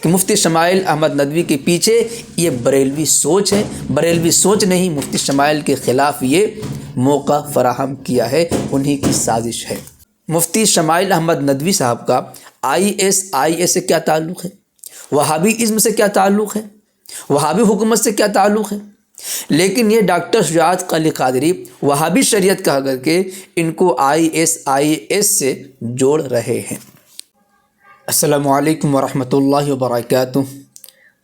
کہ مفتی شمائل احمد ندوی کے پیچھے یہ بریلوی سوچ ہے، بریلوی سوچ نہیں، مفتی شمائل کے خلاف یہ موقع فراہم کیا ہے، انہی کی سازش ہے۔ مفتی شمائل احمد ندوی صاحب کا ISIS سے کیا تعلق ہے؟ وہابی ازم سے کیا تعلق ہے؟ وہابی حکومت سے کیا تعلق ہے؟ لیکن یہ ڈاکٹر شجاعت علی قادری وہابی شریعت کہا کر کے ان کو ISIS سے جوڑ رہے ہیں۔ السلام علیکم ورحمۃ اللہ وبرکاتہ۔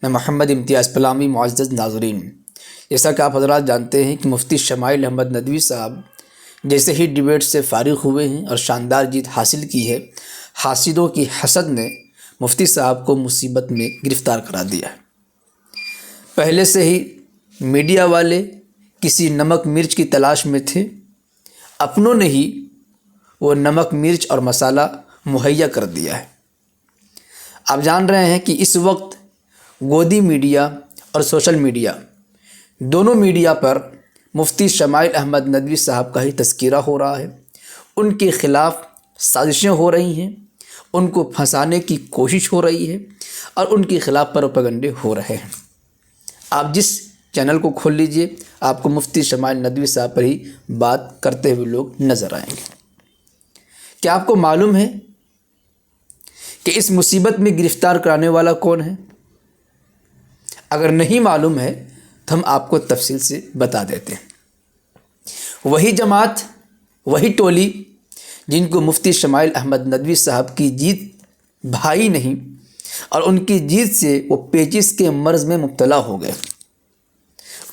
میں محمد امتیاز پلامی۔ معزز ناظرین، جیسا کہ آپ حضرات جانتے ہیں کہ مفتی شمائل احمد ندوی صاحب جیسے ہی ڈیبیٹ سے فارغ ہوئے ہیں اور شاندار جیت حاصل کی ہے، حاسدوں کی حسد نے مفتی صاحب کو مصیبت میں گرفتار کرا دیا ہے۔ پہلے سے ہی میڈیا والے کسی نمک مرچ کی تلاش میں تھے، اپنوں نے ہی وہ نمک مرچ اور مسالہ مہیا کر دیا ہے۔ آپ جان رہے ہیں کہ اس وقت گودی میڈیا اور سوشل میڈیا دونوں میڈیا پر مفتی شمائل احمد ندوی صاحب کا ہی تذکرہ ہو رہا ہے، ان کے خلاف سازشیں ہو رہی ہیں، ان کو پھنسانے کی کوشش ہو رہی ہے اور ان کے خلاف پروپیگنڈے ہو رہے ہیں۔ آپ جس چینل کو کھول لیجئے آپ کو مفتی شمائل ندوی صاحب پر ہی بات کرتے ہوئے لوگ نظر آئیں گے۔ کیا آپ کو معلوم ہے کہ اس مصیبت میں گرفتار کرانے والا کون ہے؟ اگر نہیں معلوم ہے تو ہم آپ کو تفصیل سے بتا دیتے ہیں۔ وہی جماعت، وہی ٹولی جن کو مفتی شمائل احمد ندوی صاحب کی جیت بھائی نہیں اور ان کی جیت سے وہ پیچس کے مرض میں مبتلا ہو گئے،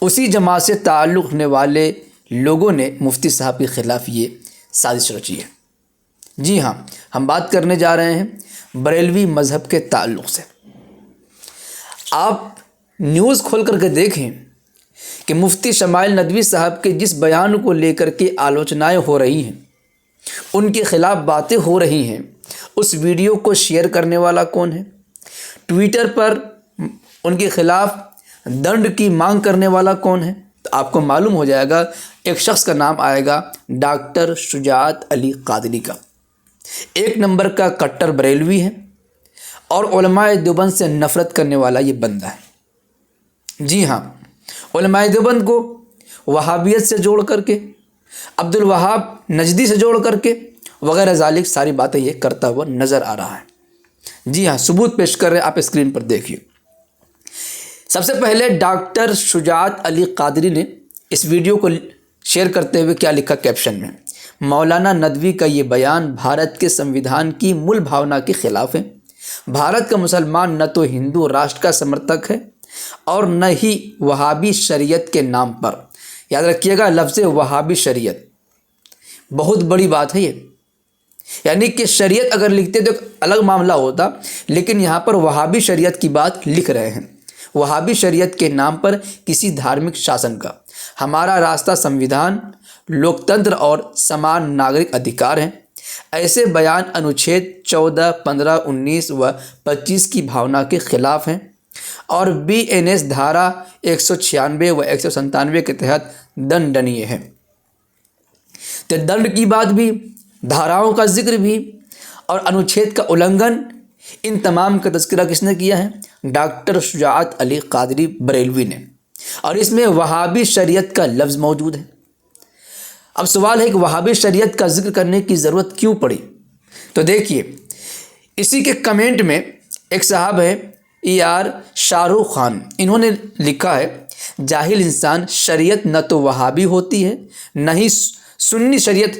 اسی جماعت سے تعلق رکھنے والے لوگوں نے مفتی صاحب کے خلاف یہ سازش رچی ہے۔ جی ہاں، ہم بات کرنے جا رہے ہیں بریلوی مذہب کے تعلق سے۔ آپ نیوز کھول کر کے دیکھیں کہ مفتی شمائل ندوی صاحب کے جس بیان کو لے کر کے آلوچنائیں ہو رہی ہیں، ان کے خلاف باتیں ہو رہی ہیں، اس ویڈیو کو شیئر کرنے والا کون ہے؟ ٹویٹر پر ان کے خلاف دنڈ کی مانگ کرنے والا کون ہے؟ تو آپ کو معلوم ہو جائے گا، ایک شخص کا نام آئے گا ڈاکٹر شجاعت علی قادری کا۔ ایک نمبر کا کٹر بریلوی ہے اور علماء دیوبند سے نفرت کرنے والا یہ بندہ ہے۔ جی ہاں، علماء دیوبند کو وہابیت سے جوڑ کر کے، عبد الوہاب نجدی سے جوڑ کر کے وغیرہ ذالک ساری باتیں یہ کرتا ہوا نظر آ رہا ہے۔ جی ہاں، ثبوت پیش کر رہے ہیں، آپ اسکرین پر دیکھیے۔ سب سے پہلے ڈاکٹر شجاعت علی قادری نے اس ویڈیو کو شیئر کرتے ہوئے کیا لکھا کیپشن میں؟ مولانا ندوی کا یہ بیان بھارت کے سمویدھان کی مول بھاونا کے خلاف ہے۔ بھارت کا مسلمان نہ تو ہندو راشٹر کا سمرتھک ہے اور نہ ہی وہابی شریعت کے نام پر، یاد رکھیے گا لفظ وہابی شریعت بہت بڑی بات ہے یہ، یعنی کہ شریعت اگر لکھتے تو ایک الگ معاملہ ہوتا، لیکن یہاں پر وہابی شریعت کی بات لکھ رہے ہیں۔ وہابی شریعت کے نام پر کسی دھارمک شاسن کا، ہمارا راستہ سمویدھان، لوکتنتر اور سمان ناگرک ادھیکار ہیں۔ ایسے بیان انوچھید 14، 15، 19 و 25 کی بھاونا کے خلاف ہیں اور BNS دھارا 196 و 197 کے تحت دنڈنیے ہیں۔ تو دنڈ کی بات بھی، دھاراؤں کا ذکر بھی اور انوچھید کا النگھن، ان تمام کا تذکرہ کس نے کیا ہے؟ ڈاکٹر شجاعت علی قادری بریلوی نے، اور اس میں وہابی شریعت کا لفظ موجود ہے۔ اب سوال ہے کہ وہابی شریعت کا ذکر کرنے کی ضرورت کیوں پڑی؟ تو دیکھیے، اسی کے کمنٹ میں ایک صاحب ہے ER شاہ رخ خان، انہوں نے لکھا ہے، جاہل انسان، شریعت نہ تو وہابی ہوتی ہے نہ ہی سنی شریعت،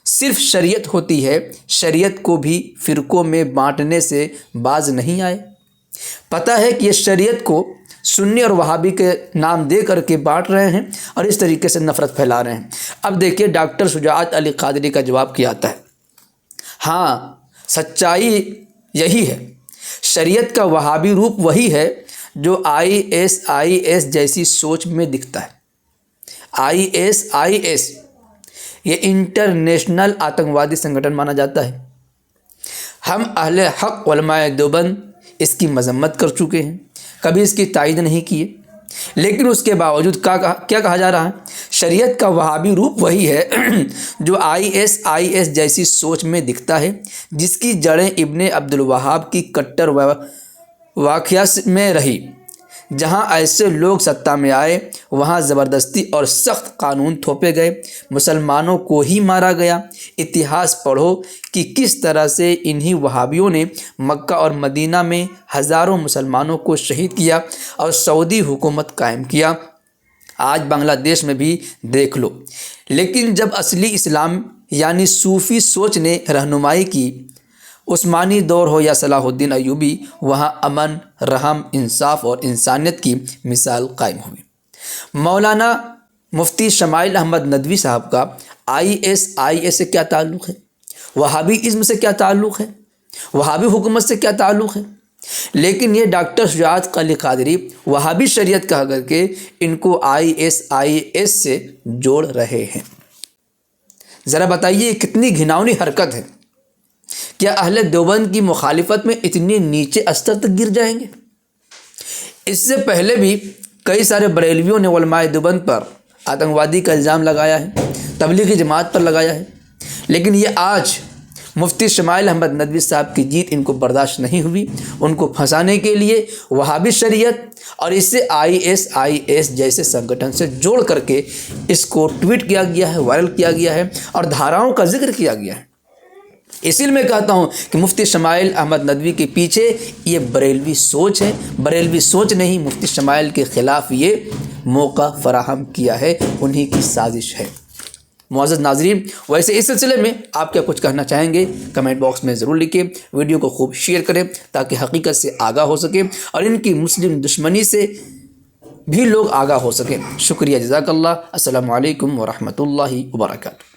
صرف شریعت ہوتی ہے، شریعت کو بھی فرقوں میں بانٹنے سے باز نہیں آئے۔ پتہ ہے کہ یہ شریعت کو سنی اور وہابی کے نام دے کر کے بانٹ رہے ہیں اور اس طریقے سے نفرت پھیلا رہے ہیں۔ اب دیکھیے ڈاکٹر شجاعت علی قادری کا جواب کیا آتا ہے۔ ہاں، سچائی یہی ہے، شریعت کا وہابی روپ وہی ہے جو ISIS جیسی سوچ میں دکھتا ہے۔ ISIS یہ انٹرنیشنل آتنکوادی سنگھٹن مانا جاتا ہے۔ ہم اہل حق علماء دیوبند اس کی مذمت کر چکے ہیں، کبھی اس کی تائید نہیں کیے، لیکن اس کے باوجود کیا کہا جا رہا ہے؟ شریعت کا وہابی روپ وہی ہے جو ISIS جیسی سوچ میں دکھتا ہے، جس کی جڑیں ابن عبد الوہاب کی کٹر واقعات میں رہی۔ جہاں ایسے لوگ ستہ میں آئے وہاں زبردستی اور سخت قانون تھوپے گئے، مسلمانوں کو ہی مارا گیا۔ اتہاس پڑھو کہ کس طرح سے انہی وہابیوں نے مکہ اور مدینہ میں ہزاروں مسلمانوں کو شہید کیا اور سعودی حکومت قائم کیا۔ آج بنگلہ دیش میں بھی دیکھ لو۔ لیکن جب اصلی اسلام یعنی صوفی سوچ نے رہنمائی کی، عثمانی دور ہو یا صلاح الدین ایوبی، وہاں امن، رحم، انصاف اور انسانیت کی مثال قائم ہوئی۔ مولانا مفتی شمائل احمد ندوی صاحب کا ISIS سے کیا تعلق ہے؟ وہابی ازم سے کیا تعلق ہے؟ وہابی حکومت سے کیا تعلق ہے؟ لیکن یہ ڈاکٹر شجاعت قلی قادری وہابی شریعت کہہ کر کے ان کو ISIS سے جوڑ رہے ہیں۔ ذرا بتائیے کتنی گھناؤنی حرکت ہے۔ کیا اہل دیوبند کی مخالفت میں اتنی نیچے استر تک گر جائیں گے؟ اس سے پہلے بھی کئی سارے بریلویوں نے علماء دیوبند پر آتنکوادی کا الزام لگایا ہے، تبلیغی جماعت پر لگایا ہے، لیکن یہ آج مفتی شمائل احمد ندوی صاحب کی جیت ان کو برداشت نہیں ہوئی۔ ان کو پھنسانے کے لیے وہابی شریعت اور اسے ISIS جیسے سنگٹھن سے جوڑ کر کے اس کو ٹویٹ کیا گیا ہے، وائرل کیا گیا ہے اور دھاراؤں کا ذکر کیا گیا ہے۔ اسی لیے میں کہتا ہوں کہ مفتی شمائل احمد ندوی کے پیچھے یہ بریلوی سوچ ہے۔ بریلوی سوچ نہیں، مفتی شمائل کے خلاف یہ موقع فراہم کیا ہے، انہی کی سازش ہے۔ معزز ناظرین، ویسے اس سلسلے میں آپ کیا کچھ کہنا چاہیں گے کمنٹ باکس میں ضرور لکھیں۔ ویڈیو کو خوب شیئر کریں تاکہ حقیقت سے آگاہ ہو سکے اور ان کی مسلم دشمنی سے بھی لوگ آگاہ ہو سکیں۔ شکریہ، جزاک اللہ۔ السلام علیکم ورحمۃ اللہ وبرکاتہ۔